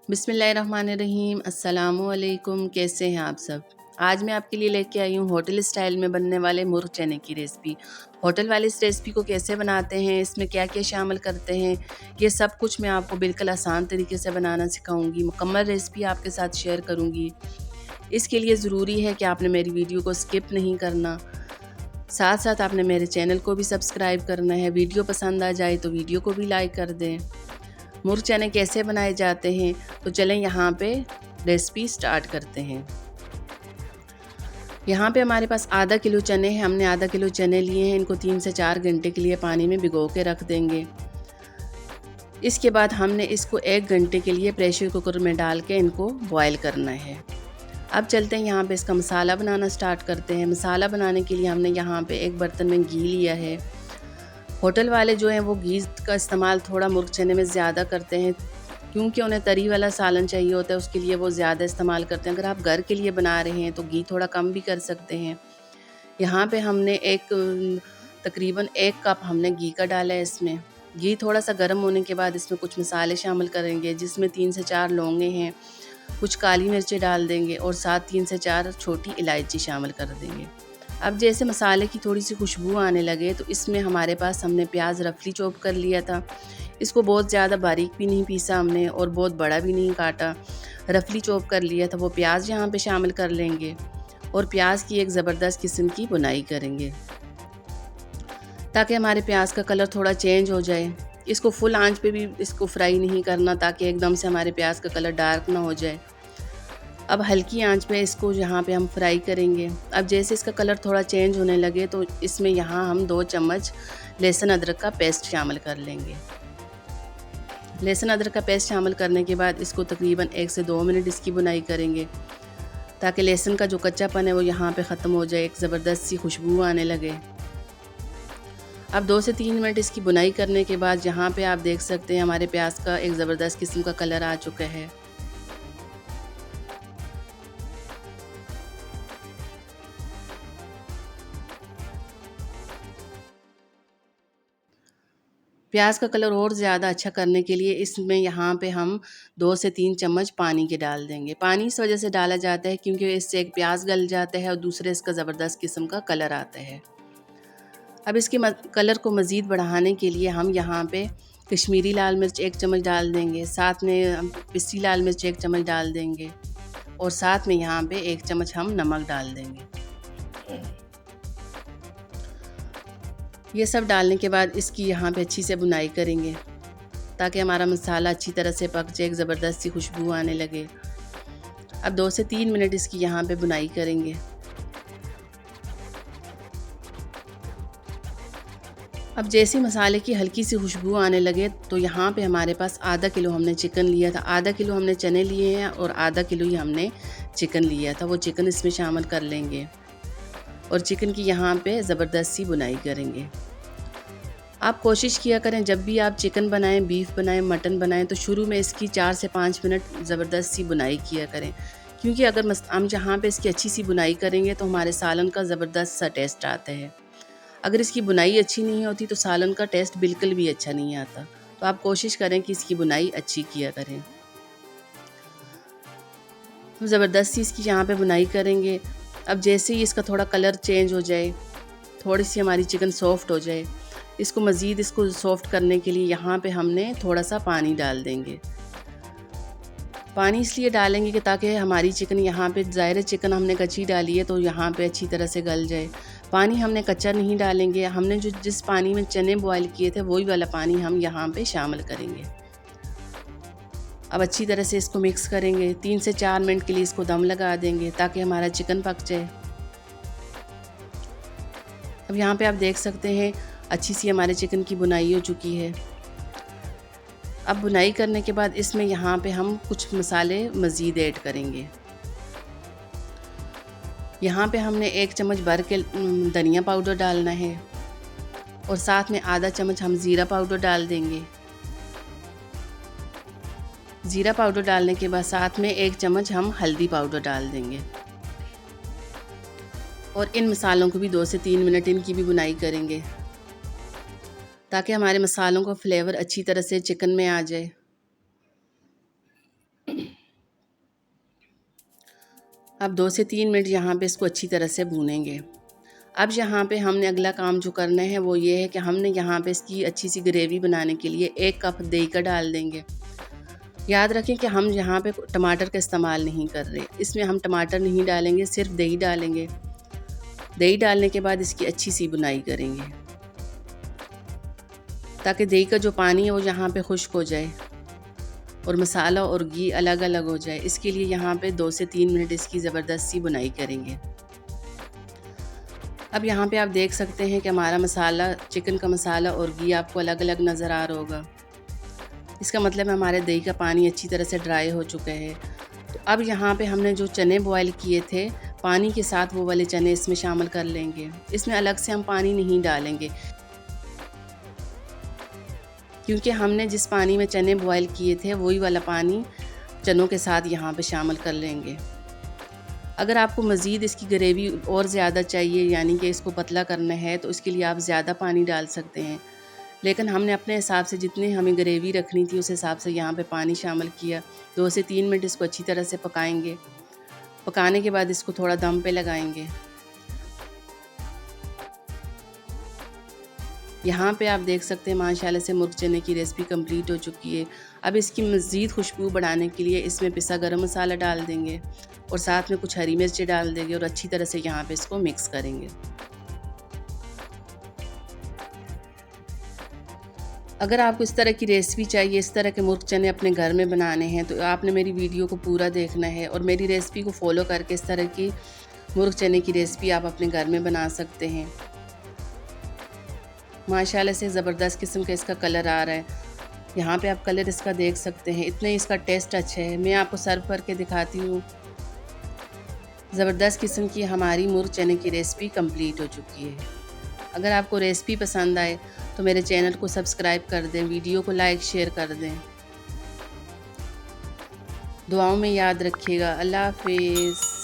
बिस्मिल्लाहिर्रहमानिर्रहीम। अस्सलामुअलैकुम। कैसे हैं आप सब? आज मैं आपके लिए लेके आई हूँ होटल स्टाइल में बनने वाले मुर्ग चने की रेसिपी। होटल वाली इस रेसिपी को कैसे बनाते हैं, इसमें क्या क्या शामिल करते हैं, ये सब कुछ मैं आपको बिल्कुल आसान तरीके से बनाना सिखाऊंगी। मुकम्मल रेसिपी आपके साथ शेयर करूँगी। इसके लिए ज़रूरी है कि आपने मेरी वीडियो को स्किप नहीं करना, साथ साथ आपने मेरे चैनल को भी सब्सक्राइब करना है। वीडियो पसंद आ जाए तो वीडियो को भी लाइक कर दें। मुर्ग चने कैसे बनाए जाते हैं, तो चलें यहाँ पे रेसिपी स्टार्ट करते हैं। यहाँ पे हमारे पास आधा किलो चने हैं। हमने आधा किलो चने लिए हैं। इनको 3 से 4 घंटे के लिए पानी में भिगो के रख देंगे। इसके बाद हमने इसको 1 घंटे के लिए प्रेशर कुकर में डाल के इनको बॉयल करना है। अब चलते हैं यहाँ पे इसका मसाला बनाना स्टार्ट करते हैं। मसाला बनाने के लिए हमने यहाँ पे एक बर्तन में घी लिया है। होटल वाले जो हैं वो घी का इस्तेमाल थोड़ा मुर्ग चने में ज़्यादा करते हैं, क्योंकि उन्हें तरी वाला सालन चाहिए होता है, उसके लिए वो ज़्यादा इस्तेमाल करते हैं। अगर आप घर के लिए बना रहे हैं तो घी थोड़ा कम भी कर सकते हैं। यहाँ पे हमने तकरीबन 1 कप हमने घी का डाला है इसमें। घी थोड़ा सा गर्म होने के बाद इसमें कुछ मसाले शामिल करेंगे, जिसमें 3 से 4 लौंगे हैं, कुछ काली मिर्चें डाल देंगे और साथ 3 से 4 छोटी इलायची शामिल कर देंगे। अब जैसे मसाले की थोड़ी सी खुशबू आने लगे तो इसमें हमारे पास हमने प्याज रफली चॉप कर लिया था। इसको बहुत ज़्यादा बारीक भी नहीं पीसा हमने और बहुत बड़ा भी नहीं काटा, रफली चॉप कर लिया था। वो प्याज यहाँ पे शामिल कर लेंगे और प्याज की एक ज़बरदस्त किस्म की बुनाई करेंगे, ताकि हमारे प्याज का कलर थोड़ा चेंज हो जाए। इसको फुल आंच पे भी इसको फ्राई नहीं करना, ताकि एकदम से हमारे प्याज का कलर डार्क ना हो जाए। अब हल्की आंच पे इसको यहाँ पे हम फ्राई करेंगे। अब जैसे इसका कलर थोड़ा चेंज होने लगे तो इसमें यहाँ हम 2 चम्मच लहसुन अदरक का पेस्ट शामिल कर लेंगे। लहसुन अदरक का पेस्ट शामिल करने के बाद इसको तकरीबन 1 से 2 मिनट इसकी बुनाई करेंगे, ताकि लहसुन का जो कच्चापन है वो यहाँ पे ख़त्म हो जाए, एक ज़बरदस्त सी खुशबू आने लगे। अब 2 से 3 मिनट इसकी बुनाई करने के बाद यहाँ पे आप देख सकते हैं हमारे प्याज का एक ज़बरदस्त किस्म का कलर आ चुका है। प्याज का कलर और ज़्यादा अच्छा करने के लिए इसमें यहाँ पे हम 2 से 3 चम्मच पानी के डाल देंगे। पानी इस वजह से डाला जाता है क्योंकि इससे एक प्याज गल जाता है और दूसरे इसका ज़बरदस्त किस्म का कलर आता है। अब इसके कलर को मज़ीद बढ़ाने के लिए हम यहाँ पे कश्मीरी लाल मिर्च 1 चम्मच डाल देंगे, साथ में हम पिसी लाल मिर्च 1 चम्मच डाल देंगे और साथ में यहाँ पे 1 चम्मच हम नमक डाल देंगे। ये सब डालने के बाद इसकी यहाँ पे अच्छी से बुनाई करेंगे, ताकि हमारा मसाला अच्छी तरह से पक जाए, एक ज़बरदस्त सी खुशबू आने लगे। अब 2 से 3 मिनट इसकी यहाँ पे बुनाई करेंगे। अब जैसे मसाले की हल्की सी खुशबू आने लगे तो यहाँ पे हमारे पास आधा किलो हमने चिकन लिया था। आधा किलो हमने चने लिए हैं और आधा किलो ही हमने चिकन लिया था। वो चिकन इसमें शामिल कर लेंगे और चिकन की यहाँ पे ज़बरदस्त सी बुनाई करेंगे। आप कोशिश किया करें जब भी आप चिकन बनाएं, बीफ बनाएं, मटन बनाएं, तो शुरू में इसकी 4 से 5 मिनट ज़बरदस्त सी बुनाई किया करें, क्योंकि अगर हम जहाँ पे इसकी अच्छी सी बुनाई करेंगे तो हमारे सालन का ज़बरदस्त सा टेस्ट आता है। अगर इसकी बुनाई अच्छी नहीं होती तो सालन का टेस्ट बिल्कुल भी अच्छा नहीं आता। तो आप कोशिश करें कि इसकी बुनाई अच्छी किया करें। ज़बरदस्त सी इसकी यहाँ पे बुनाई करेंगे। अब जैसे ही इसका थोड़ा कलर चेंज हो जाए, थोड़ी सी हमारी चिकन सॉफ्ट हो जाए, इसको मज़ीद इसको सॉफ्ट करने के लिए यहाँ पे हमने थोड़ा सा पानी डाल देंगे। पानी इसलिए डालेंगे कि ताकि हमारी चिकन यहाँ पे, ज़ाहिर चिकन हमने कच्ची डाली है तो यहाँ पे अच्छी तरह से गल जाए। पानी हमने कच्चा नहीं डालेंगे। हमने जिस पानी में चने बॉयल किए थे वही वाला पानी हम यहाँ पे शामिल करेंगे। अब अच्छी तरह से इसको मिक्स करेंगे। 3 से 4 मिनट के लिए इसको दम लगा देंगे, ताकि हमारा चिकन पक जाए। अब यहाँ पे आप देख सकते हैं अच्छी सी हमारे चिकन की बुनाई हो चुकी है। अब बुनाई करने के बाद इसमें यहाँ पे हम कुछ मसाले मज़ीद ऐड करेंगे। यहाँ पे हमने 1 चम्मच भर के धनिया पाउडर डालना है और साथ में आधा चम्मच हम ज़ीरा पाउडर डाल देंगे। ज़ीरा पाउडर डालने के बाद साथ में 1 चम्मच हम हल्दी पाउडर डाल देंगे और इन मसालों को भी 2 से 3 मिनट इनकी भी बुनाई करेंगे, ताकि हमारे मसालों का फ्लेवर अच्छी तरह से चिकन में आ जाए। अब 2 से 3 मिनट यहाँ पे इसको अच्छी तरह से भूनेंगे। अब यहाँ पे हमने अगला काम जो करना है वो ये है कि हमने यहाँ पे इसकी अच्छी सी ग्रेवी बनाने के लिए 1 कप दही का डाल देंगे। याद रखें कि हम यहाँ पे टमाटर का इस्तेमाल नहीं कर रहे, इसमें हम टमाटर नहीं डालेंगे, सिर्फ दही डालेंगे। दही डालने के बाद इसकी अच्छी सी बुनाई करेंगे ताकि दही का जो पानी है वो यहाँ पे खुश्क हो जाए और मसाला और घी अलग अलग हो जाए। इसके लिए यहाँ पे 2 से 3 मिनट इसकी ज़बरदस्त सी बुनाई करेंगे। अब यहाँ पे आप देख सकते हैं कि हमारा मसाला, चिकन का मसाला और घी आपको अलग अलग नज़र आ रहा होगा। इसका मतलब है हमारे दही का पानी अच्छी तरह से ड्राई हो चुका है। तो अब यहाँ पे हमने जो चने बॉयल किए थे पानी के साथ, वो वाले चने इसमें शामिल कर लेंगे। इसमें अलग से हम पानी नहीं डालेंगे क्योंकि हमने जिस पानी में चने बॉयल किए थे वही वाला पानी चनों के साथ यहाँ पे शामिल कर लेंगे। अगर आपको मज़ीद इसकी ग्रेवी और ज़्यादा चाहिए, यानी कि इसको पतला करना है, तो इसके लिए आप ज़्यादा पानी डाल सकते हैं, लेकिन हमने अपने हिसाब से जितनी हमें ग्रेवी रखनी थी उस हिसाब से यहाँ पे पानी शामिल किया। 2 से 3 मिनट इसको अच्छी तरह से पकाएंगे। पकाने के बाद इसको थोड़ा दम पे लगाएंगे। यहाँ पे आप देख सकते हैं माशाल्लाह से मुर्ग चने की रेसिपी कंप्लीट हो चुकी है। अब इसकी मज़ीद खुशबू बढ़ाने के लिए इसमें पिसा गरम मसाला डाल देंगे और साथ में कुछ हरी मिर्चें डाल देंगे और अच्छी तरह से यहाँ पे इसको मिक्स करेंगे। अगर आपको इस तरह की रेसिपी चाहिए, इस तरह के मुर्ग चने अपने घर में बनाने हैं, तो आपने मेरी वीडियो को पूरा देखना है और मेरी रेसिपी को फॉलो करके इस तरह की मुर्ग चने की रेसिपी आप अपने घर में बना सकते हैं। माशाल्लाह से ज़बरदस्त किस्म का इसका कलर आ रहा है। यहाँ पे आप कलर इसका देख सकते हैं, इतना ही इसका टेस्ट अच्छा है। मैं आपको सर्व करके दिखाती हूँ। ज़बरदस्त किस्म की हमारी मुर्ग चने की रेसिपी कंप्लीट हो चुकी है। अगर आपको रेसिपी पसंद आए तो मेरे चैनल को सब्सक्राइब कर दें, वीडियो को लाइक शेयर कर दें। दुआओं में याद रखिएगा। अल्लाह हाफ़िज़।